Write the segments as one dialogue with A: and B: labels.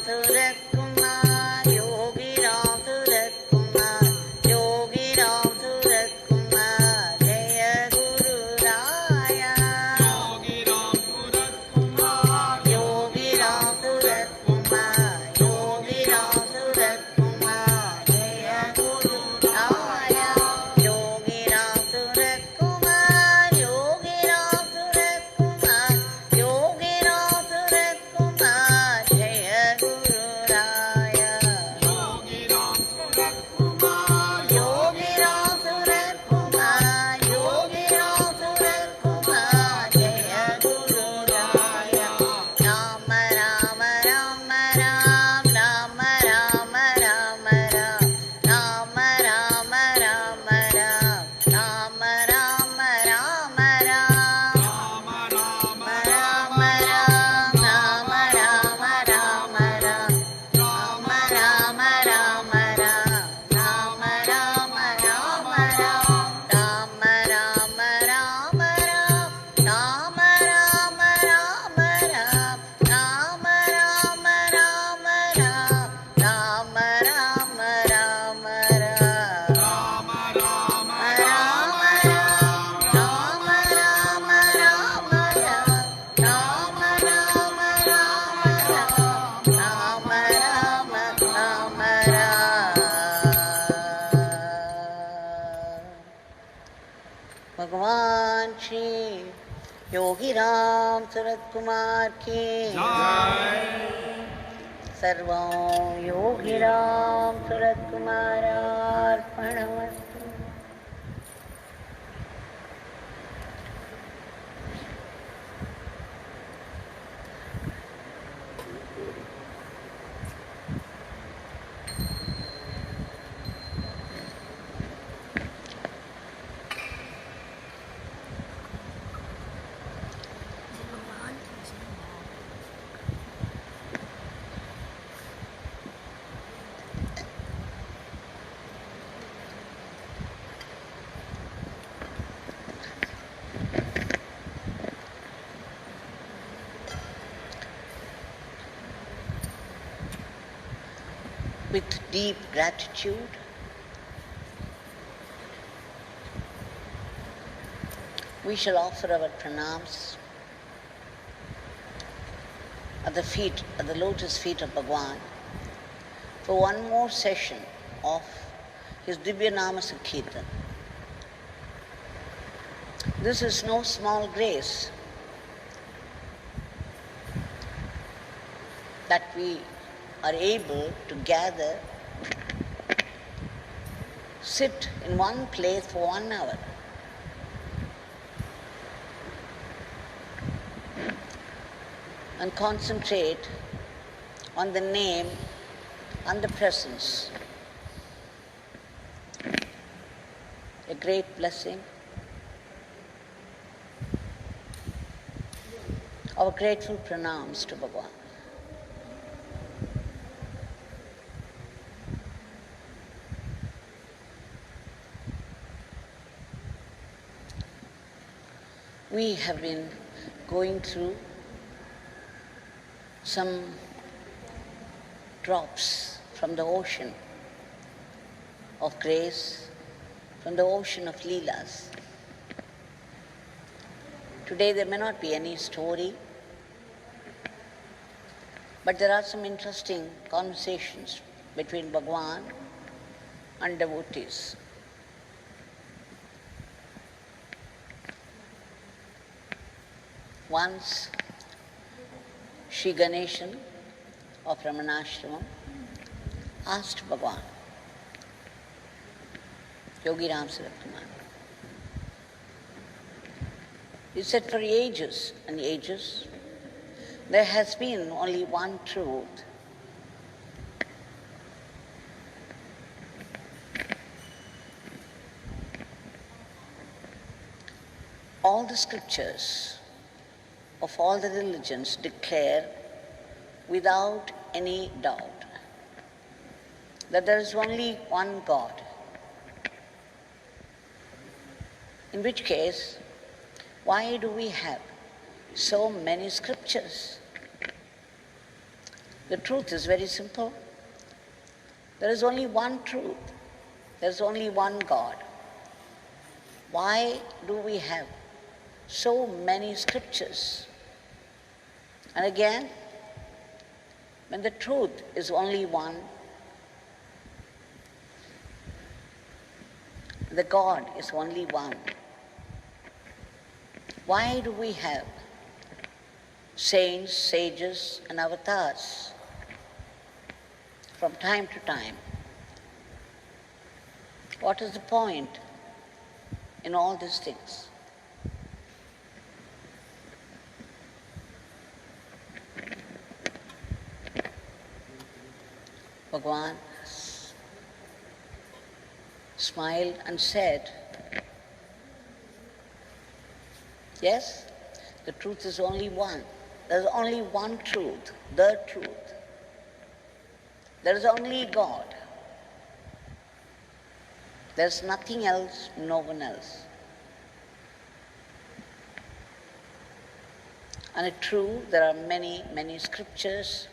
A: Ramsuratkumar, Yogi Ramsuratkumar, Yogi Ramsuratkumar, Jaya Guru Raya. Yogi Ramsuratkumar, Yogi Ramsuratkumar, Yogi Ramsuratkumar, Jaya Guru Raya. Yogi Ramsuratkumar, Yogi Ramsuratkumar, Yogi Ramsuratkumar, Jaya Guru Raya. Yogi Ramsuratkumar, Yogi Ramsuratkumar, Yogi Ramsuratkumar, Jaya Guru Raya. Rama Rama Rama Ram, Rama Rama Rama Ram, Rama Rama Rama Ram, Rama Rama Rama Ram, Rama Rama Rama Ram, Rama Rama Rama Ram, Rama Rama Rama Ram, Rama Rama Rama Ram, Rama Rama Rama Ram, Rama Rama Rama Ram, Rama Rama Rama Ram, Rama Rama Rama Ram, Rama Rama Rama Ram, Rama Rama Rama Ram, Rama Rama Rama Ram, Rama Rama Rama Ram. Bhagwan Shri Yogi Ramsuratkumar ki Sarvam Yogi Ramsuratkumar Arpanamastu. With deep gratitude, we shall offer our pranams at the lotus feet of Bhagwan for one more session of his Divya Nama Sankirtan. This is no small grace that we are able to gather, sit in one place for 1 hour. And concentrate on the name and the presence. A great blessing. Our grateful pranams to Bhagwan. We have been going through some drops from the ocean of grace, from the ocean of Leelas. Today there may not be any story, but there are some interesting conversations between Bhagwan and devotees. Once, Sri Ganeshan of Ramanashramam asked Bhagwan, Yogi Ramsuratkumar. He said, for ages and ages, there has been only one truth. All the scriptures of all the religions declare without any doubt that there is only one God. In which case, why do we have so many scriptures? The truth is very simple. There is only one truth. There is only one God. Why do we have so many scriptures? And again, when the truth is only one, the God is only one, why do we have saints, sages, and avatars from time to time? What is the point in all these things? Bhagwan smiled and said, yes, the truth is only one. There is only one truth, the truth. There is only God. There is nothing else, no one else. And it's true, there are many, many scriptures,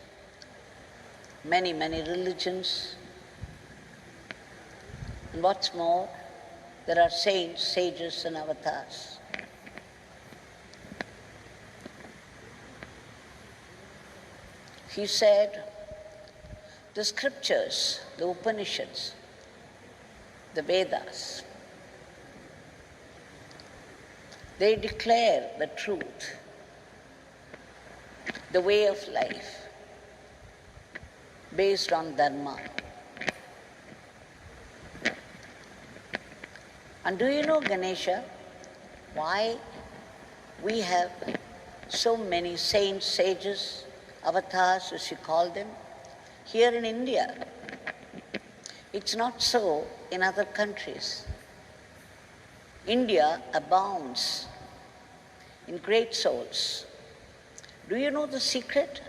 A: many, many religions. And what's more, there are saints, sages, and avatars. He said, the scriptures, the Upanishads, the Vedas, they declare the truth, the way of life, based on dharma. And do you know, Ganesha, why we have so many saints, sages, avatars, as you call them, here in India? It's not so in other countries. India abounds in great souls. Do you know the secret?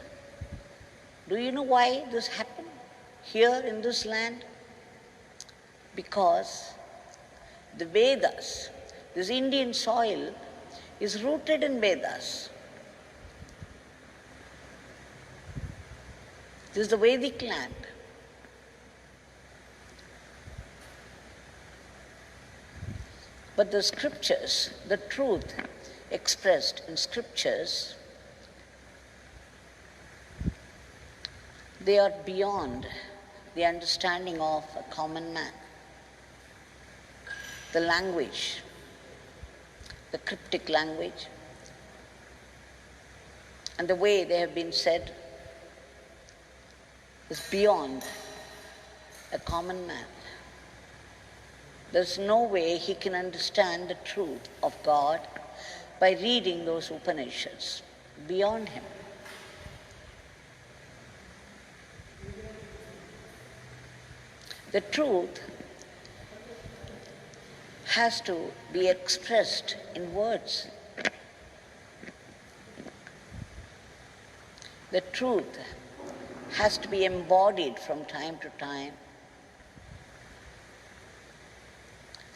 A: Do you know why this happened here in this land? Because the Vedas, this Indian soil, is rooted in Vedas. This is the Vedic land. But the scriptures, the truth expressed in scriptures, they are beyond the understanding of a common man. The language, the cryptic language, and the way they have been said is beyond a common man. There's no way he can understand the truth of God by reading those Upanishads. Beyond him. The truth has to be expressed in words. The truth has to be embodied from time to time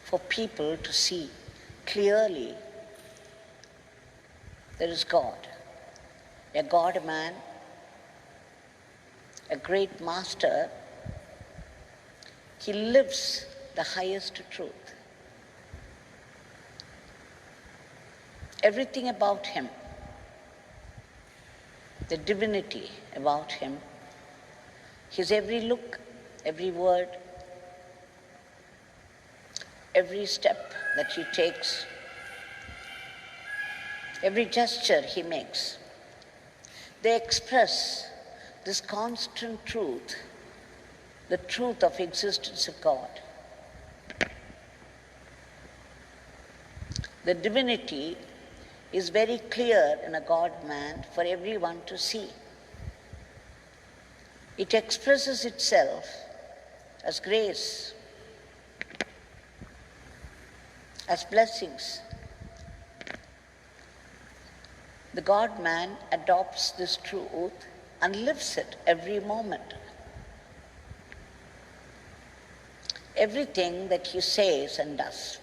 A: for people to see clearly there is God, a God-man, a great master. He lives the highest truth. Everything about him, the divinity about him, his every look, every word, every step that he takes, every gesture he makes, they express this constant truth, the truth of existence of God. The divinity is very clear in a God-man for everyone to see. It expresses itself as grace, as blessings. The God-man adopts this truth and lives it every moment. Everything that he says and does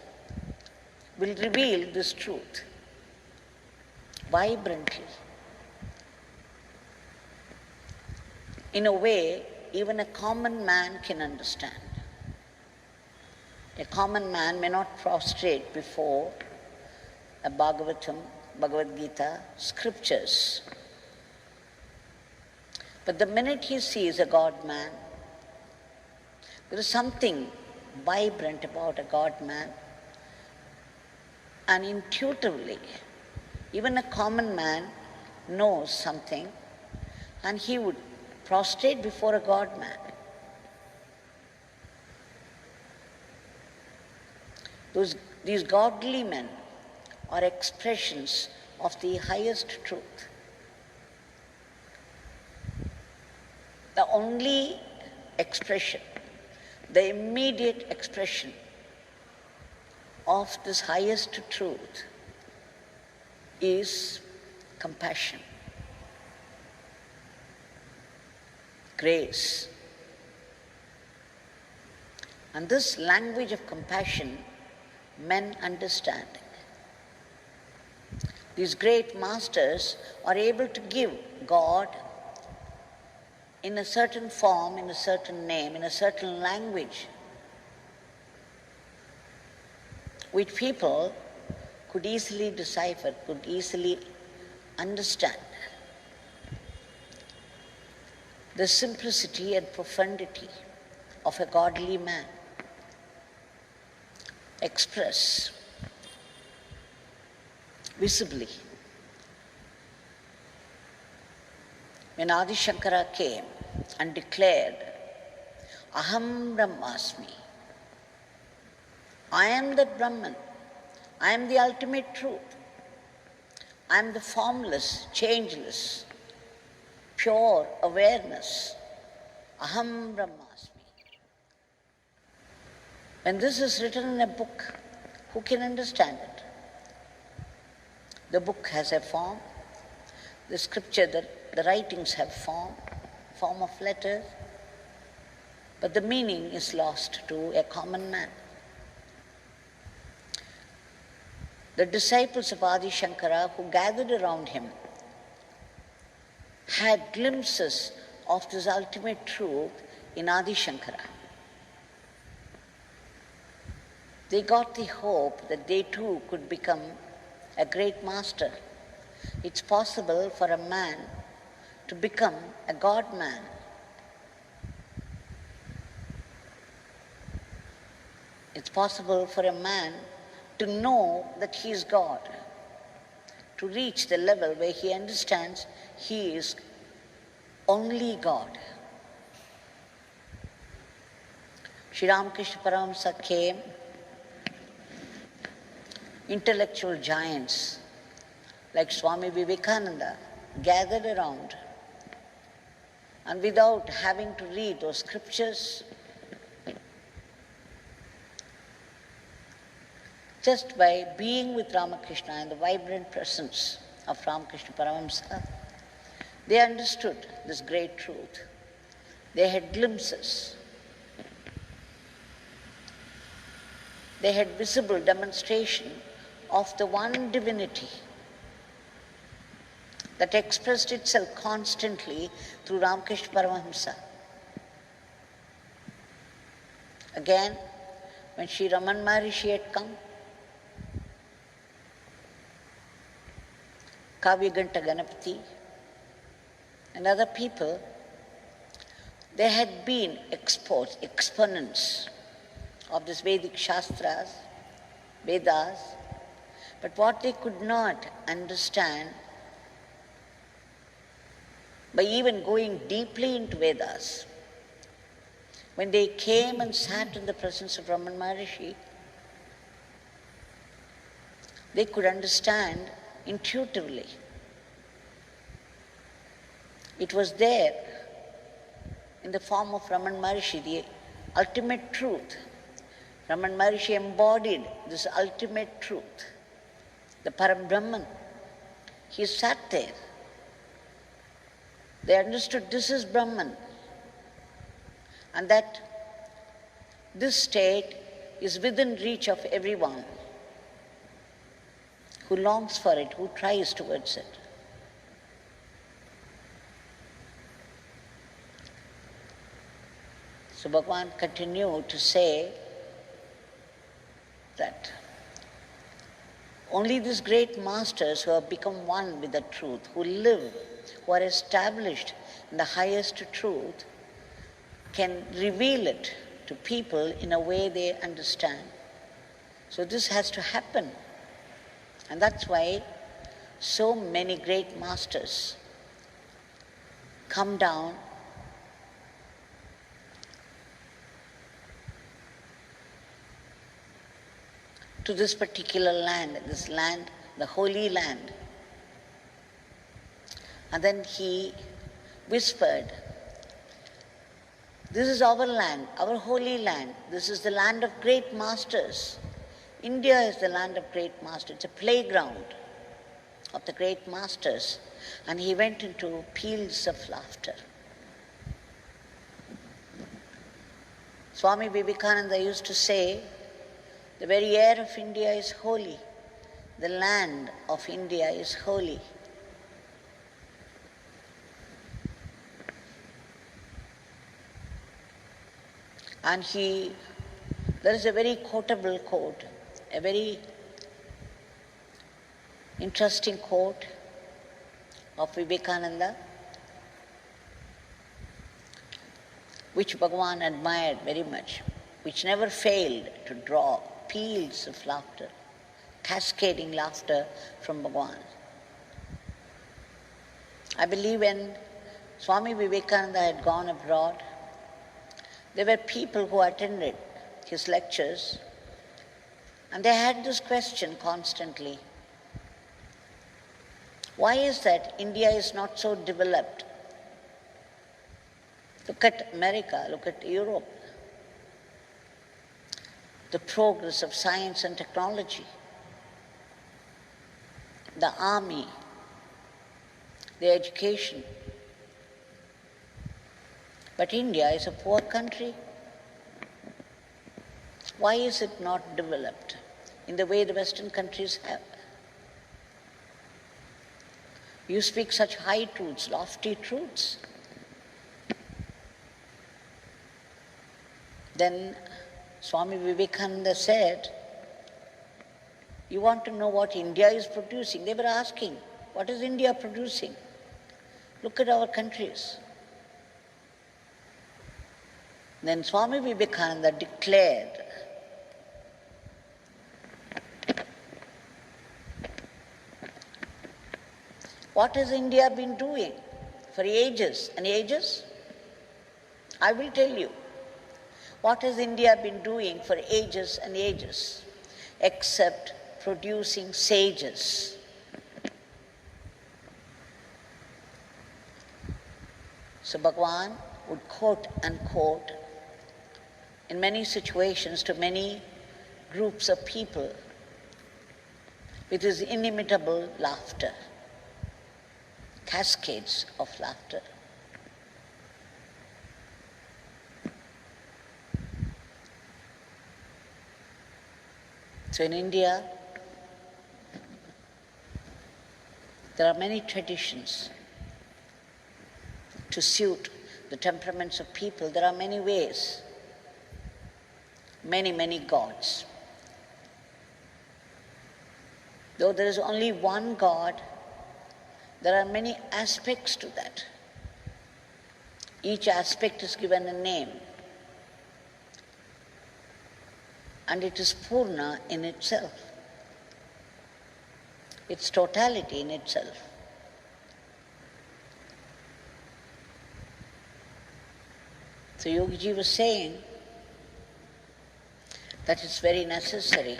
A: will reveal this truth vibrantly. in a way even a common man can understand. A common man may not prostrate before a Bhagavatam, Bhagavad Gita, scriptures. But the minute he sees a God-man, there is something vibrant about a God-man, and intuitively, even a common man knows something, and he would prostrate before a God-man. These godly men are expressions of the highest truth. The only expression, the immediate expression of this highest truth is compassion, grace. And this language of compassion, men understand. These great masters are able to give God in a certain form, in a certain name, in a certain language, which people could easily decipher, could easily understand. The simplicity and profundity of a godly man express visibly. When Adi Shankara came and declared, Aham Brahmasmi, I am that Brahman, I am the ultimate truth, I am the formless, changeless, pure awareness, Aham Brahmasmi. When this is written in a book, who can understand it? The book has a form, the scripture, the writings have form of letters, but the meaning is lost to a common man. The disciples of Adi Shankara who gathered around him had glimpses of this ultimate truth in Adi Shankara. They got the hope that they too could become a great master. It's possible for a man to become a God-man. It's possible for a man to know that he is God, to reach the level where he understands he is only God. Sri Ramakrishna Paramahamsa came, intellectual giants like Swami Vivekananda gathered around, and without having to read those scriptures, just by being with Ramakrishna and the vibrant presence of Ramakrishna Paramahamsa, they understood this great truth. They had glimpses. They had visible demonstration of the one divinity that expressed itself constantly through Ramakrishna Paramahamsa. Again, when Sri Raman Maharishi had come, Kavyaganta Ganapati and other people, they had been exponents of this Vedic Shastras, Vedas, but what they could not understand by even going deeply into Vedas, when they came and sat in the presence of Raman Maharishi, they could understand intuitively. It was there in the form of Raman Maharishi, the ultimate truth. Raman Maharishi embodied this ultimate truth, the Param Brahman. He sat there. They understood this is Brahman, and that this state is within reach of everyone who longs for it, who tries towards it. So Bhagwan continued to say that only these great masters who have become one with the truth, who live, who are established in the highest truth, can reveal it to people in a way they understand. So this has to happen. And that's why so many great masters come down to this particular land, the Holy Land. And then he whispered, "This is our land, our holy land. This is the land of great masters. India is the land of great masters. It's a playground of the great masters." And he went into peals of laughter. Swami Vivekananda used to say, the very air of India is holy. The land of India is holy. And there is a very quotable quote, a very interesting quote of Vivekananda, which Bhagwan admired very much, which never failed to draw peals of laughter, cascading laughter from Bhagwan. I believe when Swami Vivekananda had gone abroad, there were people who attended his lectures, and they had this question constantly: why is that India is not so developed? Look at America, look at Europe. The progress of science and technology, the army, the education. But India is a poor country. Why is it not developed in the way the Western countries have? You speak such high truths, lofty truths. Then Swami Vivekananda said, you want to know what India is producing? They were asking, what is India producing? Look at our countries. Then Swami Vivekananda declared, what has India been doing for ages and ages? I will tell you. What has India been doing for ages and ages, except producing sages? So Bhagwan would quote and quote in many situations to many groups of people with his inimitable laughter, cascades of laughter. So in India, there are many traditions to suit the temperaments of people. There are many ways, many gods. Though there is only one God, there are many aspects to that. Each aspect is given a name. And it is Purna in itself. It's totality in itself. So Yogiji was saying that it's very necessary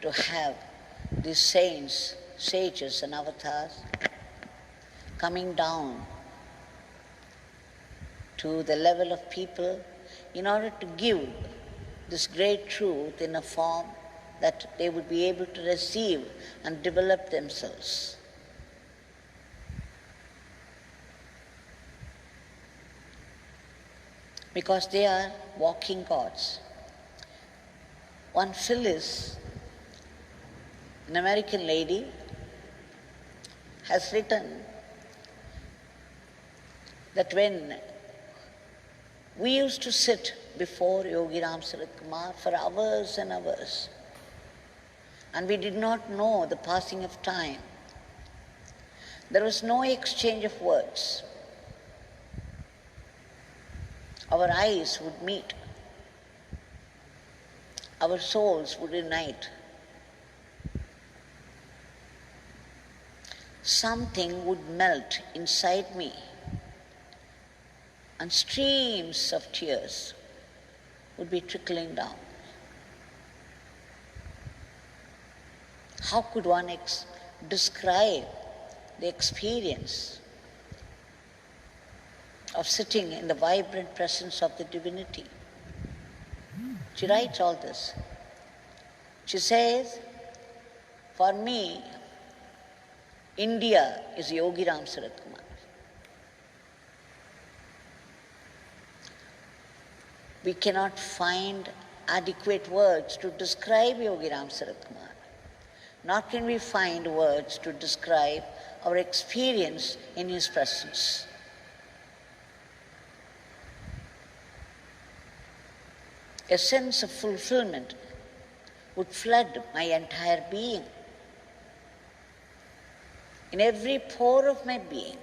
A: to have these saints, sages and avatars coming down to the level of people in order to give this great truth in a form that they would be able to receive and develop themselves. Because they are walking gods. One Phyllis, an American lady, has written that when We used to sit before Yogi Ramsuratkumar for hours and hours, and we did not know the passing of time. There was no exchange of words. Our eyes would meet. Our souls would unite. Something would melt inside me, and streams of tears would be trickling down. How could one describe the experience of sitting in the vibrant presence of the divinity? She writes all this. She says, for me, India is Yogi Ramsuratkumar. We cannot find adequate words to describe Yogi Ramsuratkumar, nor can we find words to describe our experience in his presence. A sense of fulfillment would flood my entire being. In every pore of my being,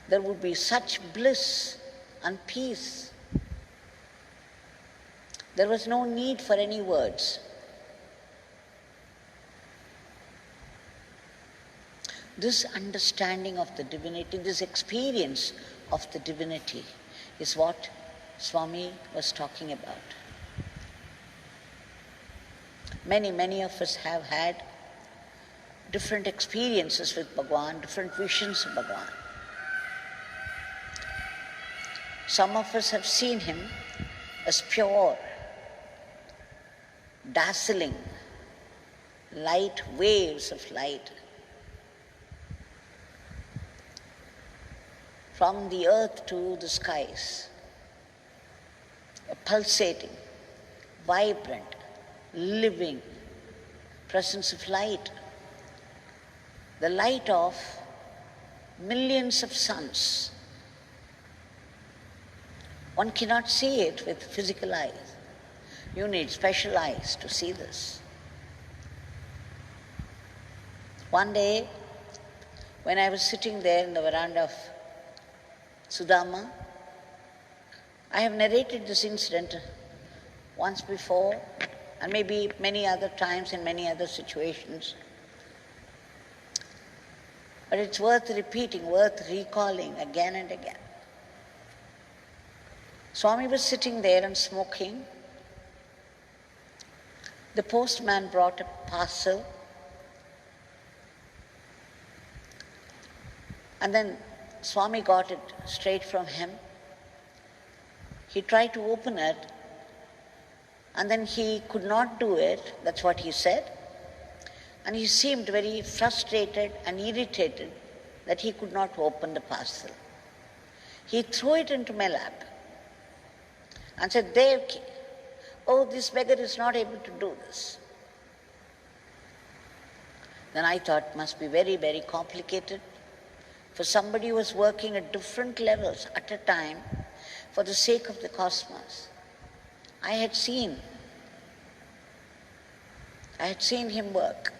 A: there would be such bliss and peace. There was no need for any words. This understanding of the divinity, this experience of the divinity is what Swami was talking about. Many of us have had different experiences with Bhagwan, different visions of Bhagwan. Some of us have seen him as pure, dazzling, light waves of light from the earth to the skies, a pulsating, vibrant, living presence of light, the light of millions of suns. One cannot see it with physical eyes. You need special eyes to see this. One day, when I was sitting there in the veranda of Sudama, I have narrated this incident once before, and maybe many other times in many other situations. But it's worth repeating, worth recalling again and again. Swami was sitting there and smoking. The postman brought a parcel, and then Swami got it straight from him. He tried to open it, and then he could not do it, that's what he said. And he seemed very frustrated and irritated that he could not open the parcel. He threw it into my lap and said, Devaki, oh, this beggar is not able to do this. Then I thought, must be very complicated for somebody who was working at different levels at a time for the sake of the cosmos. I had seen him work.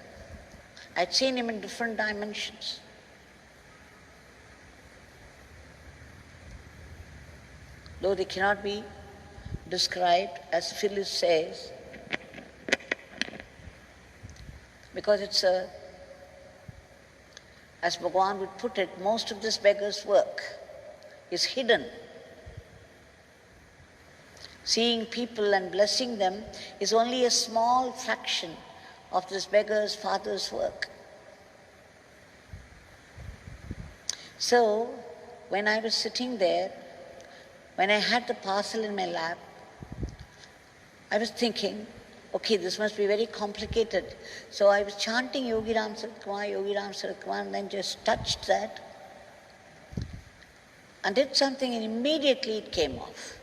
A: I had seen him in different dimensions. Though they cannot be described, as Phyllis says, because it's as Bhagwan would put it, most of this beggar's work is hidden. Seeing people and blessing them is only a small fraction of this beggar's father's work. So, when I was sitting there, when I had the parcel in my lap, I was thinking, okay, this must be very complicated. So I was chanting Yogi Ramsuratkumar, and then just touched that and did something, and immediately it came off.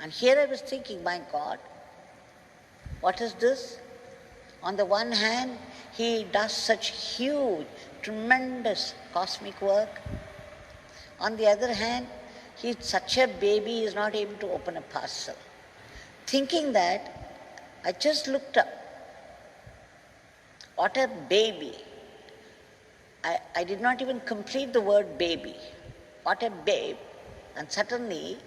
A: And here I was thinking, my God, what is this? On the one hand, he does such huge, tremendous cosmic work. On the other hand, He's such a baby, he is not able to open a parcel. Thinking that, I just looked up. What a baby. I did not even complete the word baby. What a babe. And suddenly,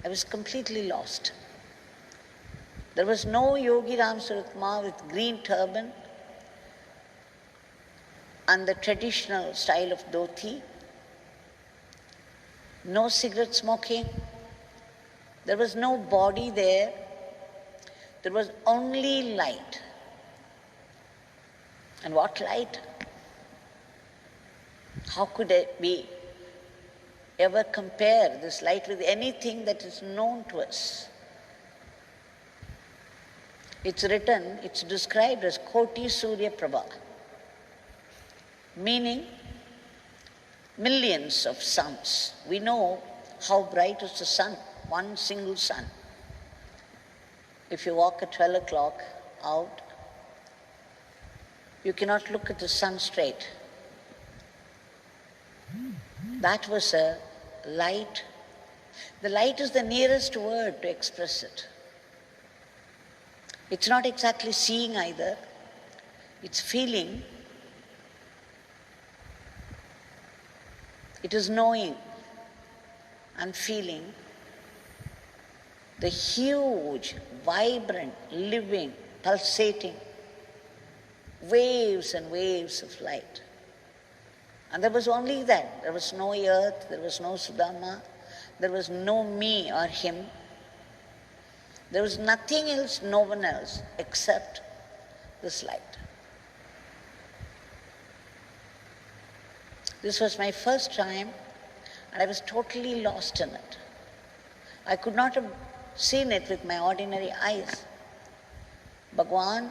A: I was completely lost. There was no Yogi Ramsuratkumar with green turban and the traditional style of dhoti. No cigarette smoking. There was no body there. There was only light. And what light? How could we ever compare this light with anything that is known to us? It's written, it's described as Koti Surya Prabha, meaning millions of suns. We know how bright is the sun, one single sun. If you walk at 12 o'clock out, you cannot look at the sun straight. That was a light. The light is the nearest word to express it. It's not exactly seeing either. It's feeling. It is knowing and feeling the huge, vibrant, living, pulsating waves and waves of light. And there was only that. There was no earth, there was no Sudama, there was no me or him. There was nothing else, no one else, except this light. This was my first time, and I was totally lost in it. I could not have seen it with my ordinary eyes. Bhagwan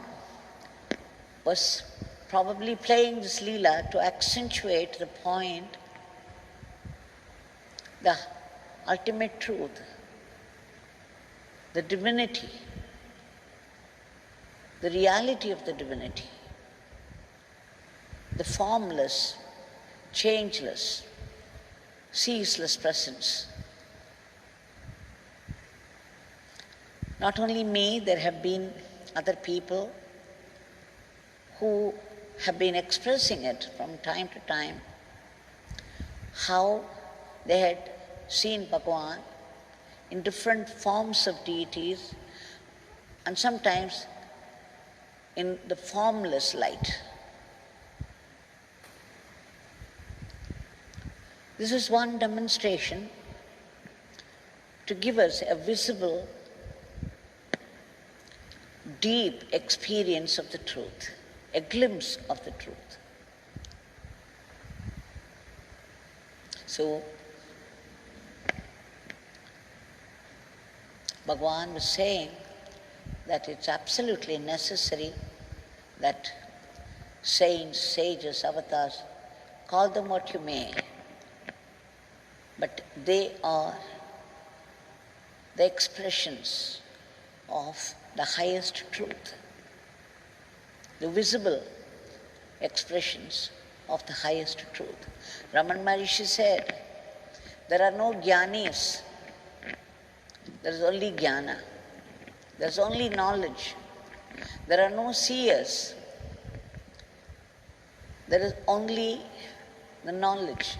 A: was probably playing this Leela to accentuate the point, the ultimate truth, the divinity, the reality of the divinity, the formless, changeless, ceaseless presence. Not only me, there have been other people who have been expressing it from time to time, how they had seen Bhagwan in different forms of deities and sometimes in the formless light. This is one demonstration to give us a visible, deep experience of the truth, a glimpse of the truth. So, Bhagwan was saying that it's absolutely necessary that saints, sages, avatars, call them what you may, but they are the expressions of the highest truth, the visible expressions of the highest truth. Raman Maharishi said, there are no jnanis, there is only jnana. There is only knowledge. There are no seers. There is only the knowledge,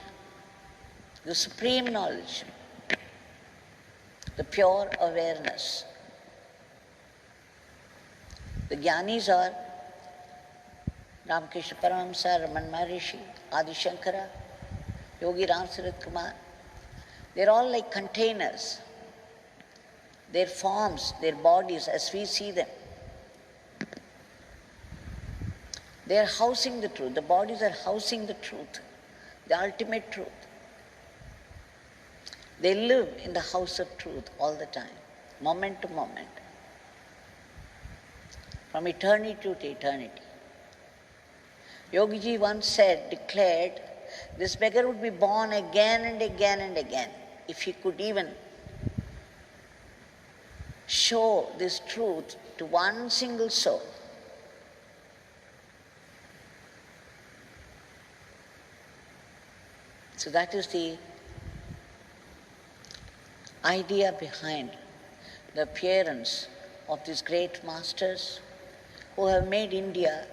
A: the supreme knowledge, the pure awareness. The jnanis are Ramakrishna Paramahamsa, Raman Maharishi, Adi Shankara, Yogi Ramsuratkumar. They are all like containers. Their forms, their bodies as we see them, they are housing the truth. The bodies are housing the truth, the ultimate truth. They live in the house of truth all the time, moment to moment, from eternity to eternity. Yogiji once said, declared, this beggar would be born again and again and again if he could even show this truth to one single soul. So that is the idea behind the appearance of these great masters who have made India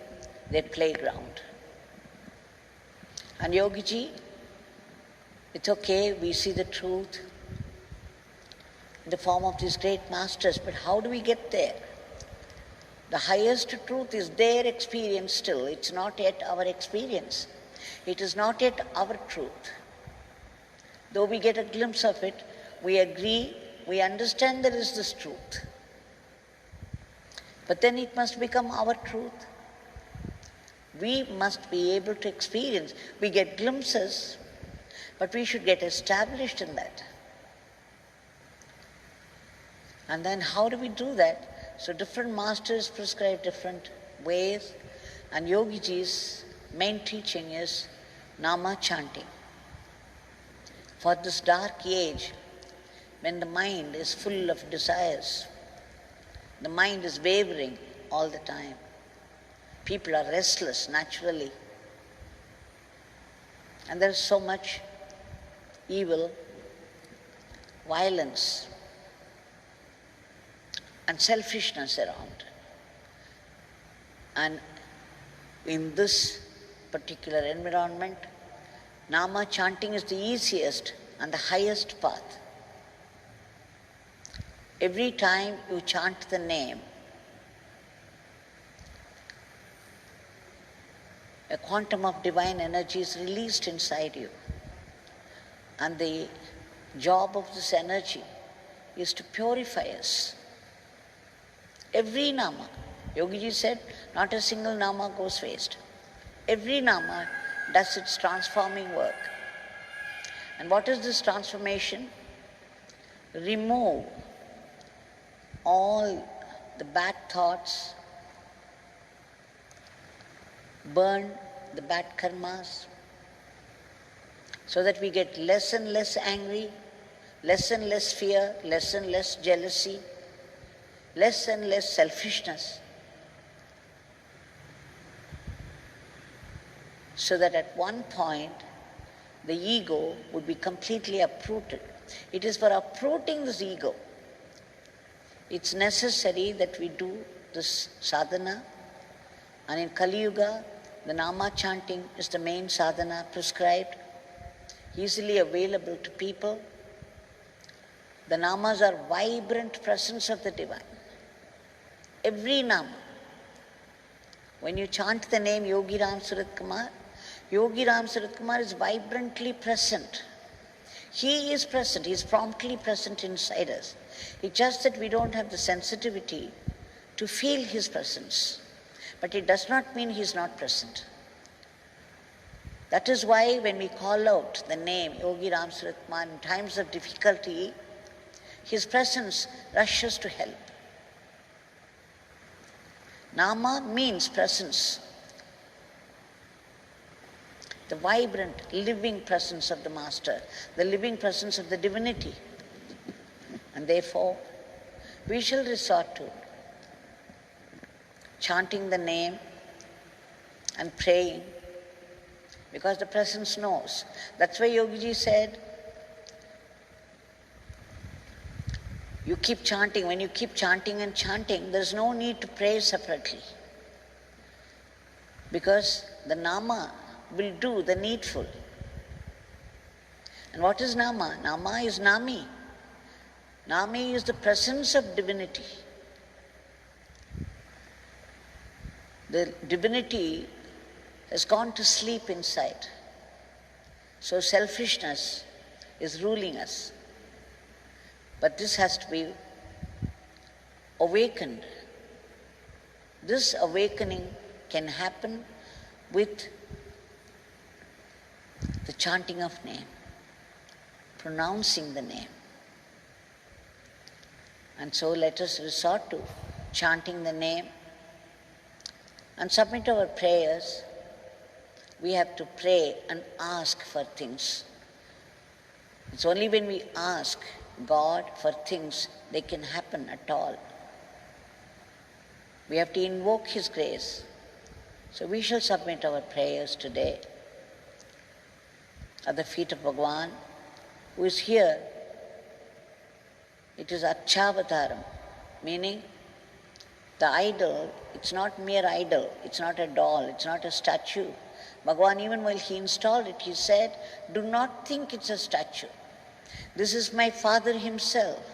A: their playground. And Yogiji, it's okay, we see the truth in the form of these great masters, but how do we get there? The highest truth is their experience still. It's not yet our experience. It is not yet our truth. Though we get a glimpse of it, we agree, we understand there is this truth. But then it must become our truth. We must be able to experience. We get glimpses, but we should get established in that. And then how do we do that? So different masters prescribe different ways, and Yogiji's main teaching is Nama chanting. For this dark age, when the mind is full of desires, the mind is wavering all the time. People are restless naturally. And there is so much evil, violence, and selfishness around. And in this particular environment, Nama chanting is the easiest and the highest path. Every time you chant the name, a quantum of divine energy is released inside you. And the job of this energy is to purify us. Every nama, Yogiji said, not a single nama goes waste. Every nama does its transforming work. And what is this transformation? Remove all the bad thoughts, burn the bad karmas, so that we get less and less angry, less and less fear, less and less jealousy, less and less selfishness, so that at one point the ego would be completely uprooted. It is for uprooting this ego, it's necessary that we do this sadhana, and in Kali Yuga, the Nama chanting is the main sadhana prescribed, easily available to people. The Namas are vibrant presence of the divine. Every Nama. When you chant the name Yogi Ramsuratkumar, Yogi Ramsuratkumar is vibrantly present. He is present, he is promptly present inside us. It's just that we don't have the sensitivity to feel his presence. But it does not mean he is not present. That is why when we call out the name Yogi Ramsuratkumar in times of difficulty, his presence rushes to help. Nama means presence. The vibrant, living presence of the Master, the living presence of the divinity. And therefore, we shall resort to chanting the name and praying, because the presence knows. That's why Yogiji said, you keep chanting. When you keep chanting and chanting, there's no need to pray separately, because the Nama will do the needful. And what is Nama? Nama is Nami. Nami is the presence of divinity. The divinity has gone to sleep inside. So selfishness is ruling us. But this has to be awakened. This awakening can happen with the chanting of name, pronouncing the name. And so let us resort to chanting the name and submit our prayers. We have to pray and ask for things. It's only when we ask God for things they can happen at all. We have to invoke His grace. So we shall submit our prayers today at the feet of Bhagwan, who is here It is Archavataram, meaning the idol, it's not mere idol, it's not a doll, it's not a statue. Bhagavan, even while he installed it, he said, do not think it's a statue. This is my Father himself.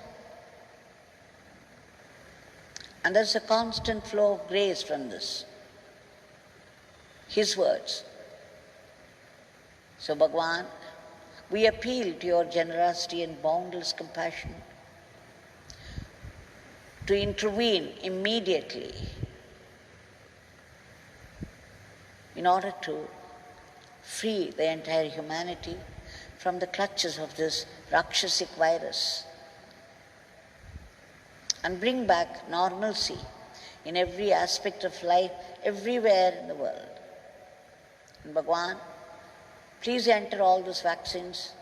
A: And there's a constant flow of grace from this. His words. So Bhagavan, we appeal to your generosity and boundless compassion to intervene immediately in order to free the entire humanity from the clutches of this Rakshasic virus and bring back normalcy in every aspect of life, everywhere in the world. And Bhagavan, please enter all those vaccines